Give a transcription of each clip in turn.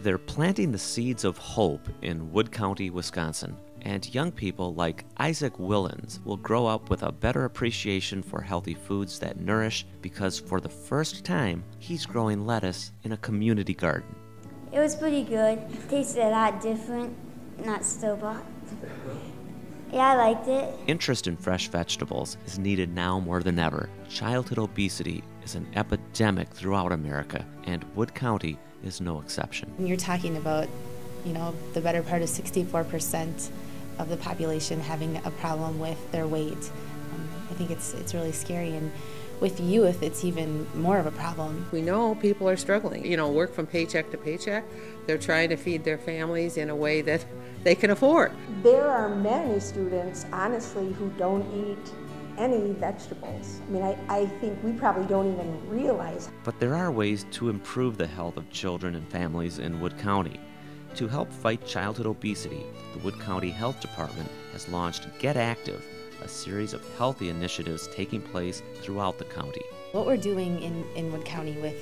They're planting the seeds of hope in Wood County, Wisconsin, and young people like Isaac Willens will grow up with a better appreciation for healthy foods that nourish because for the first time, he's growing lettuce in a community garden. It was pretty good. It tasted a lot different, not store-bought. Yeah, I liked it. Interest in fresh vegetables is needed now more than ever. Childhood obesity is an epidemic throughout America, and Wood County is no exception. When you're talking about, the better part of 64% of the population having a problem with their weight, I think it's really scary. And with youth, it's even more of a problem. We know people are struggling, work from paycheck to paycheck. They're trying to feed their families in a way that they can afford. There are many students, honestly, who don't eat any vegetables. I think we probably don't even realize. But there are ways to improve the health of children and families in Wood County. To help fight childhood obesity, the Wood County Health Department has launched Get Active, a series of healthy initiatives taking place throughout the county. What we're doing in Wood County with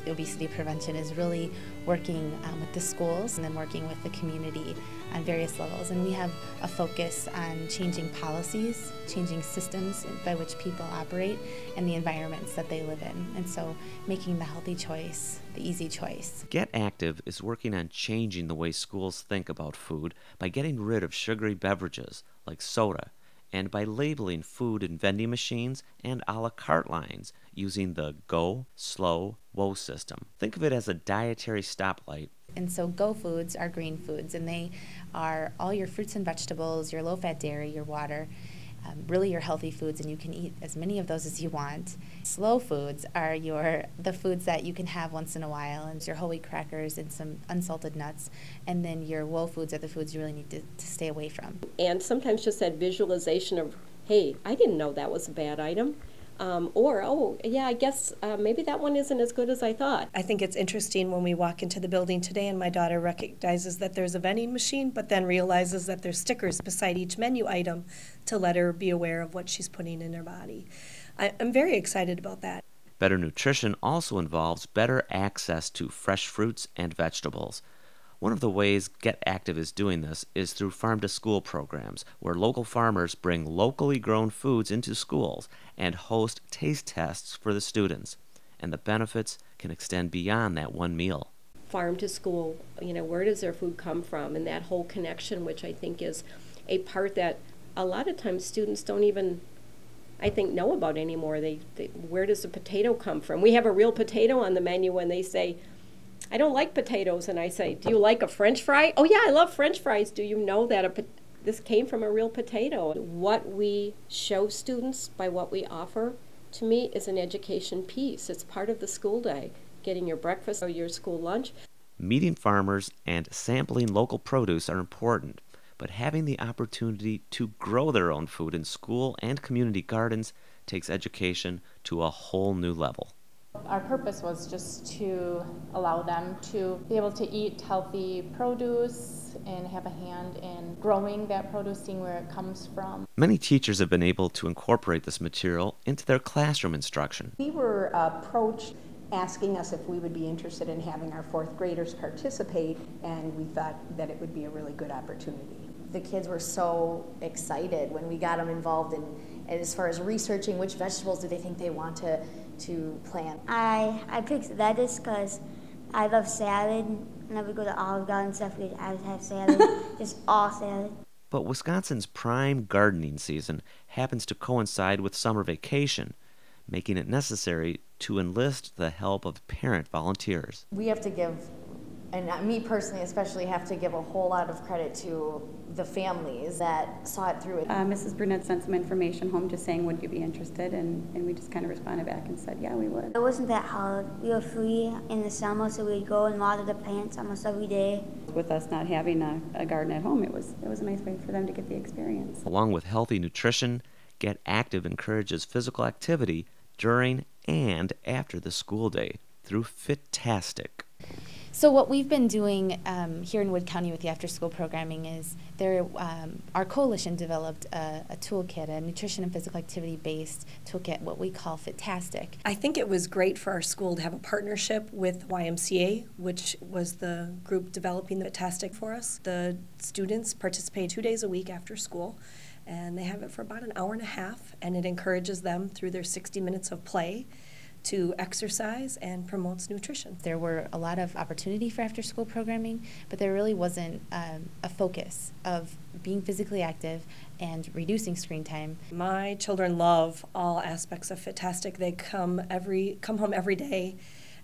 obesity prevention is really working with the schools and then working with the community on various levels. And we have a focus on changing policies, changing systems by which people operate, and the environments that they live in. And so making the healthy choice, the easy choice. Get Active is working on changing the way schools think about food by getting rid of sugary beverages like soda, and by labeling food in vending machines and a la carte lines using the Go, Slow, Whoa system. Think of it as a dietary stoplight. And so Go foods are green foods, and they are all your fruits and vegetables, your low-fat dairy, your water, really your healthy foods, and you can eat as many of those as you want. Slow foods are the foods that you can have once in a while, and your whole wheat crackers and some unsalted nuts. And then your Whoa foods are the foods you really need to stay away from. And sometimes just that visualization of, hey, I didn't know that was a bad item. I guess maybe that one isn't as good as I thought. I think it's interesting when we walk into the building today and my daughter recognizes that there's a vending machine, but then realizes that there's stickers beside each menu item to let her be aware of what she's putting in her body. I'm very excited about that. Better nutrition also involves better access to fresh fruits and vegetables. One of the ways Get Active is doing this is through farm-to-school programs, where local farmers bring locally grown foods into schools and host taste tests for the students. And the benefits can extend beyond that one meal. Farm to school, where does their food come from? And that whole connection, which I think is a part that a lot of times students don't even, I think, know about anymore. Where does the potato come from? We have a real potato on the menu and they say, I don't like potatoes, and I say, do you like a French fry? Oh yeah, I love French fries. Do you know that this came from a real potato? What we show students by what we offer, to me, is an education piece. It's part of the school day, getting your breakfast or your school lunch. Meeting farmers and sampling local produce are important, but having the opportunity to grow their own food in school and community gardens takes education to a whole new level. Our purpose was just to allow them to be able to eat healthy produce and have a hand in growing that produce, seeing where it comes from. Many teachers have been able to incorporate this material into their classroom instruction. We were approached asking us if we would be interested in having our fourth graders participate, and we thought that it would be a really good opportunity. The kids were so excited when we got them involved in as far as researching which vegetables do they think they want to plant. I picked lettuce because I love salad. Whenever we go to Olive Garden and stuff, we always have salad, just all salad. But Wisconsin's prime gardening season happens to coincide with summer vacation, making it necessary to enlist the help of parent volunteers. We have to give, and me personally especially, have to give a whole lot of credit to the families that saw it through. Mrs. Burnett sent some information home just saying, would you be interested? And we just kind of responded back and said, yeah, we would. It wasn't that hard. We were free in the summer, so we'd go and water the plants almost every day. With us not having a garden at home, it was a nice way for them to get the experience. Along with healthy nutrition, Get Active encourages physical activity during and after the school day through Fit-tastic. So what we've been doing here in Wood County with the after-school programming is our coalition developed a toolkit, a nutrition and physical activity-based toolkit, what we call Fitastic. I think it was great for our school to have a partnership with YMCA, which was the group developing the Fitastic for us. The students participate 2 days a week after school, and they have it for about an hour and a half, and it encourages them through their 60 minutes of play to exercise and promotes nutrition. There were a lot of opportunity for after-school programming, but there really wasn't a focus of being physically active and reducing screen time. My children love all aspects of Fitastic. They come home every day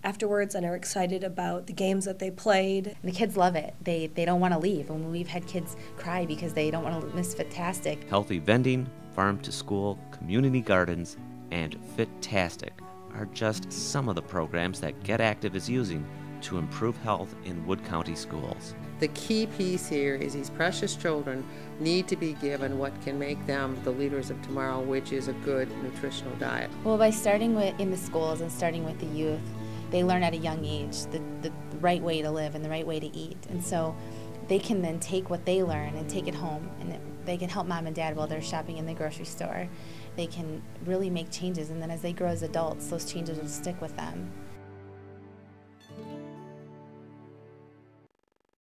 afterwards and are excited about the games that they played. And the kids love it. They don't want to leave. And we've had kids cry because they don't want to miss Fitastic. Healthy vending, farm to school, community gardens, and Fitastic are just some of the programs that Get Active is using to improve health in Wood County schools. The key piece here is these precious children need to be given what can make them the leaders of tomorrow, which is a good nutritional diet. Well, by starting in the schools and starting with the youth, they learn at a young age the right way to live and the right way to eat. And so they can then take what they learn and take it home, and they can help mom and dad while they're shopping in the grocery store. They can really make changes, and then as they grow as adults, those changes will stick with them.